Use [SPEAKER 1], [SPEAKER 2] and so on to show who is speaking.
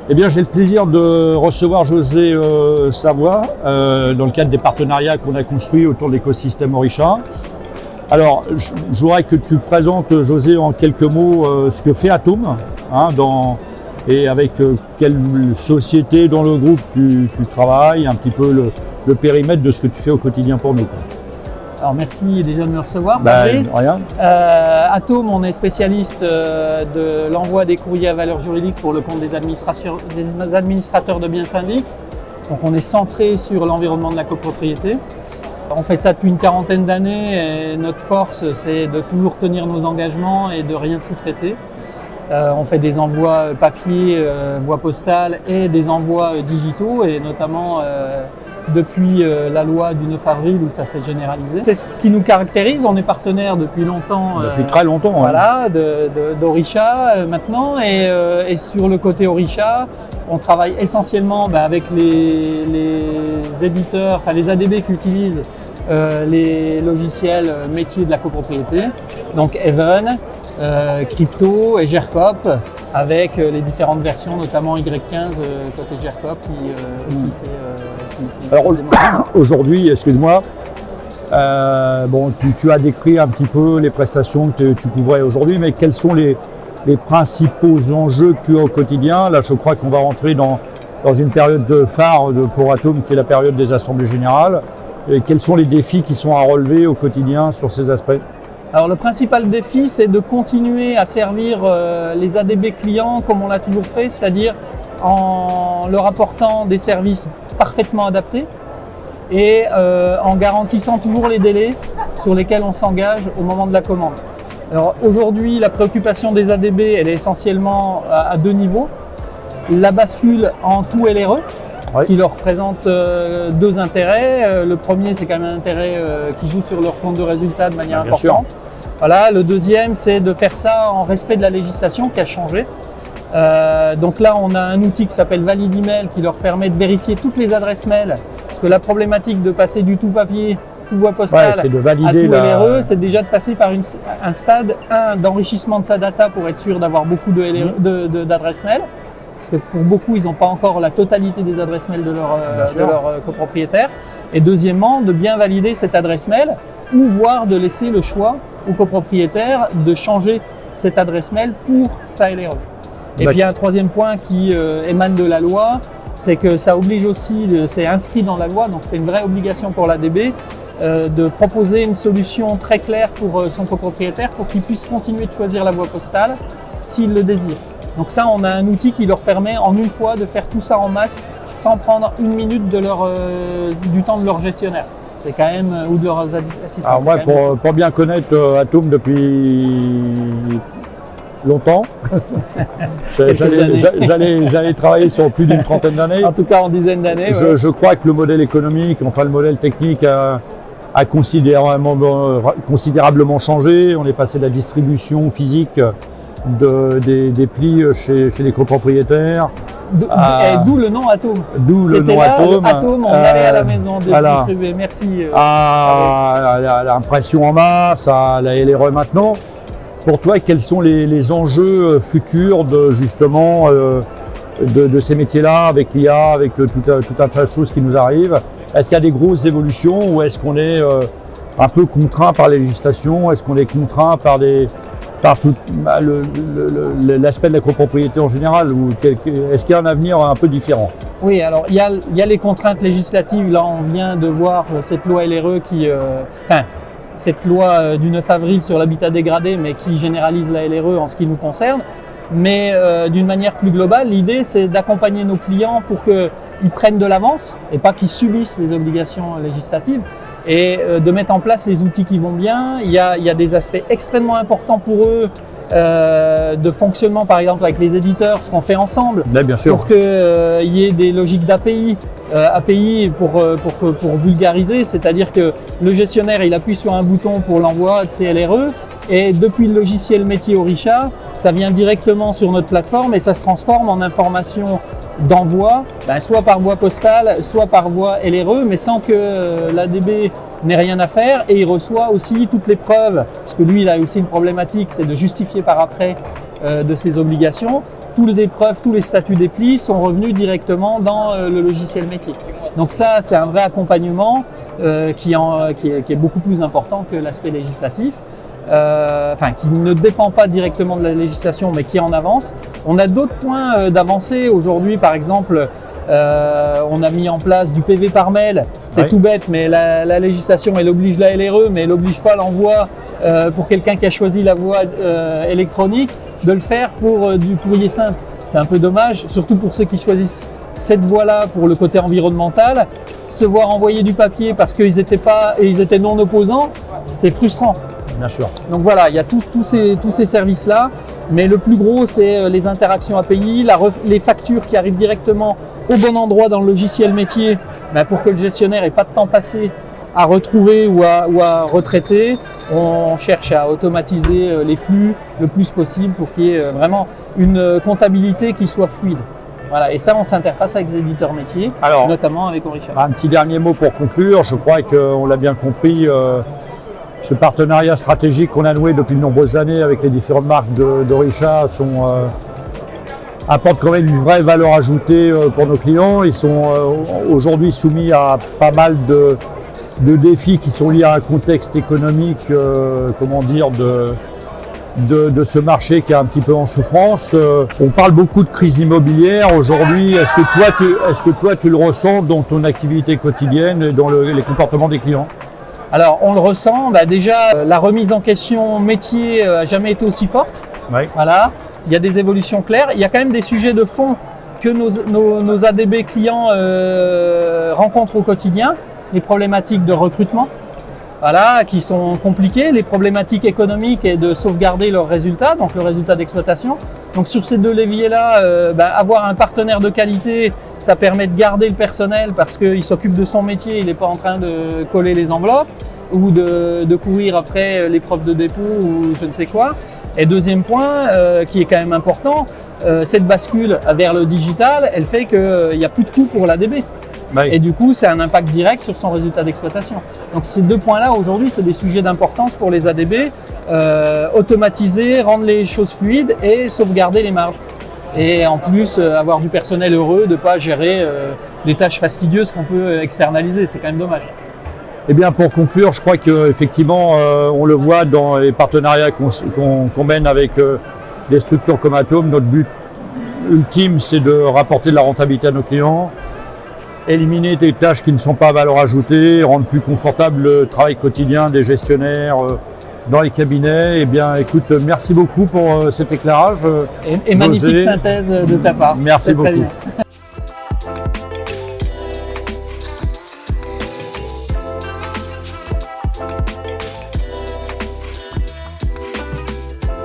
[SPEAKER 1] Eh bien, j'ai le plaisir de recevoir José Savoie dans le cadre des partenariats qu'on a construits autour de l'écosystème Orisha. Alors, je voudrais que tu présentes, José, en quelques mots ce que fait Atome, et avec quelle société dans le groupe tu travailles, un petit peu le périmètre de ce que tu fais au quotidien pour nous.
[SPEAKER 2] Alors merci déjà de me recevoir, Fabrice.
[SPEAKER 1] Rien.
[SPEAKER 2] Atome, on est spécialiste de l'envoi des courriers à valeur juridique pour le compte des administrateurs de biens syndics. Donc on est centré sur l'environnement de la copropriété. On fait ça depuis une quarantaine d'années et notre force, c'est de toujours tenir nos engagements et de rien sous-traiter. On fait des envois papier, voie postale et des envois digitaux, et notamment depuis la loi du 9 avril où ça s'est généralisé. C'est ce qui nous caractérise, on est partenaire depuis longtemps.
[SPEAKER 1] Depuis très longtemps.
[SPEAKER 2] Voilà, d'Orisha maintenant. Et sur le côté Orisha, on travaille essentiellement avec les éditeurs, enfin les ADB qui utilisent les logiciels métiers de la copropriété, donc Even, Crypto et GERCOP, avec les différentes versions, notamment Y15 côté GERCOP
[SPEAKER 1] Alors aujourd'hui, excuse-moi, tu as décrit un petit peu les prestations que tu couvrais aujourd'hui, mais quels sont les principaux enjeux que tu as au quotidien? Là, je crois qu'on va rentrer dans une période de phare pour Atome, qui est la période des assemblées générales. Et quels sont les défis qui sont à relever au quotidien sur ces aspects?
[SPEAKER 2] Alors le principal défi, c'est de continuer à servir les ADB clients comme on l'a toujours fait, c'est-à-dire en leur apportant des services parfaitement adaptés et en garantissant toujours les délais sur lesquels on s'engage au moment de la commande. Alors aujourd'hui, la préoccupation des ADB, elle est essentiellement à deux niveaux. La bascule en tout LRE, qui leur présente deux intérêts. Le premier, c'est quand même un intérêt qui joue sur leur compte de résultat de manière importante. Voilà. Le deuxième, c'est de faire ça en respect de la législation qui a changé. Donc là, on a un outil qui s'appelle Valid Email qui leur permet de vérifier toutes les adresses mail. Parce que la problématique de passer du tout papier, tout voie postale à tout LRE, c'est déjà de passer par un stade d'enrichissement de sa data pour être sûr d'avoir beaucoup d'adresses mail. Parce que pour beaucoup, ils n'ont pas encore la totalité des adresses mail de leur copropriétaire. Et deuxièmement, de bien valider cette adresse mail ou voire de laisser le choix au copropriétaire de changer cette adresse mail pour sa LRE. Et puis un troisième point qui émane de la loi, c'est que ça oblige aussi, c'est inscrit dans la loi, donc c'est une vraie obligation pour l'ADB de proposer une solution très claire pour son copropriétaire pour qu'il puisse continuer de choisir la voie postale s'il le désire. Donc ça, on a un outil qui leur permet en une fois de faire tout ça en masse sans prendre une minute du temps de leur gestionnaire. C'est quand même, ou de leurs assistants.
[SPEAKER 1] Alors moi, pour bien connaître Atome depuis longtemps, j'allais travailler sur plus d'une trentaine d'années.
[SPEAKER 2] En tout cas, en dizaines d'années.
[SPEAKER 1] Je crois que le modèle économique, enfin le modèle technique a considérablement changé. On est passé de la distribution physique des plis chez les copropriétaires.
[SPEAKER 2] D'où le nom Atome.
[SPEAKER 1] Atome,
[SPEAKER 2] on allait à la maison distribuer. Merci.
[SPEAKER 1] À l'impression en masse, à la LRE maintenant. Pour toi, quels sont les enjeux futurs de ces métiers-là, avec l'IA, avec tout un tas de choses qui nous arrivent? Est-ce qu'il y a des grosses évolutions ou est-ce qu'on est un peu contraint par la législation? Est-ce qu'on est contraint par tout l'aspect de la copropriété en général, ou est-ce qu'il y a un avenir un peu différent?
[SPEAKER 2] Oui, alors il y a les contraintes législatives. Là, on vient de voir cette loi LRE cette loi du 9 avril sur l'habitat dégradé, mais qui généralise la LRE en ce qui nous concerne. Mais d'une manière plus globale, l'idée, c'est d'accompagner nos clients pour qu'ils prennent de l'avance et pas qu'ils subissent les obligations législatives, et de mettre en place les outils qui vont bien. Il y a des aspects extrêmement importants pour eux de fonctionnement, par exemple avec les éditeurs, ce qu'on fait ensemble,
[SPEAKER 1] bien sûr,
[SPEAKER 2] pour qu'il y ait des logiques d'API. API pour vulgariser, c'est-à-dire que le gestionnaire, il appuie sur un bouton pour l'envoi de ses LRE, et depuis le logiciel métier Orisha, ça vient directement sur notre plateforme et ça se transforme en information d'envoi, soit par voie postale, soit par voie LRE, mais sans que l'ADB n'ait rien à faire, et il reçoit aussi toutes les preuves, parce que lui, il a aussi une problématique, c'est de justifier par après de ses obligations. toutes les preuves, tous les statuts des plis sont revenus directement dans le logiciel métier. Donc ça, c'est un vrai accompagnement qui est beaucoup plus important que l'aspect législatif. Qui ne dépend pas directement de la législation, mais qui en avance. On a d'autres points d'avancée. Aujourd'hui, par exemple, on a mis en place du PV par mail. C'est tout bête, mais la législation, elle oblige la LRE, mais elle n'oblige pas l'envoi pour quelqu'un qui a choisi la voie électronique de le faire pour du courrier simple. C'est un peu dommage, surtout pour ceux qui choisissent cette voie-là pour le côté environnemental. Se voir envoyer du papier parce qu'ils étaient non opposants, c'est frustrant.
[SPEAKER 1] Bien sûr.
[SPEAKER 2] Donc voilà, il y a tous ces services-là, mais le plus gros, c'est les interactions API, les factures qui arrivent directement au bon endroit dans le logiciel métier, pour que le gestionnaire n'ait pas de temps passé à retrouver ou à retraiter. On cherche à automatiser les flux le plus possible pour qu'il y ait vraiment une comptabilité qui soit fluide. Voilà, et ça, on s'interface avec les éditeurs métiers, notamment avec Orisha.
[SPEAKER 1] Un petit dernier mot pour conclure. Je crois qu'on l'a bien compris. Ce partenariat stratégique qu'on a noué depuis de nombreuses années avec les différentes marques d'Orisha apporte quand même une vraie valeur ajoutée pour nos clients. Ils sont aujourd'hui soumis à pas mal de défis qui sont liés à un contexte économique, de ce marché qui est un petit peu en souffrance. On parle beaucoup de crise immobilière aujourd'hui. Est-ce que toi tu le ressens dans ton activité quotidienne et dans les comportements des clients?
[SPEAKER 2] Alors on le ressent, déjà la remise en question métier n'a jamais été aussi forte. Voilà. Il y a des évolutions claires. Il y a quand même des sujets de fond que nos ADB clients rencontrent au quotidien. Les problématiques de recrutement, qui sont compliquées, les problématiques économiques et de sauvegarder leurs résultats, donc le résultat d'exploitation. Donc sur ces deux leviers-là, avoir un partenaire de qualité, ça permet de garder le personnel parce qu'il s'occupe de son métier, il n'est pas en train de coller les enveloppes ou de courir après les preuves de dépôt ou je ne sais quoi. Et deuxième point, qui est quand même important, cette bascule vers le digital, elle fait qu'il n'y a plus de coût pour l'ADB. Et du coup, c'est un impact direct sur son résultat d'exploitation. Donc ces deux points-là, aujourd'hui, c'est des sujets d'importance pour les ADB. Automatiser, rendre les choses fluides et sauvegarder les marges. Et en plus, avoir du personnel heureux, de ne pas gérer des tâches fastidieuses qu'on peut externaliser. C'est quand même dommage.
[SPEAKER 1] Eh bien, pour conclure, je crois qu'effectivement, on le voit dans les partenariats qu'on mène avec des structures comme Atome. Notre but ultime, c'est de rapporter de la rentabilité à nos clients, éliminer des tâches qui ne sont pas à valeur ajoutée, rendre plus confortable le travail quotidien des gestionnaires dans les cabinets. Eh bien, écoute, merci beaucoup pour cet éclairage.
[SPEAKER 2] Et magnifique synthèse de ta part.
[SPEAKER 1] Merci beaucoup.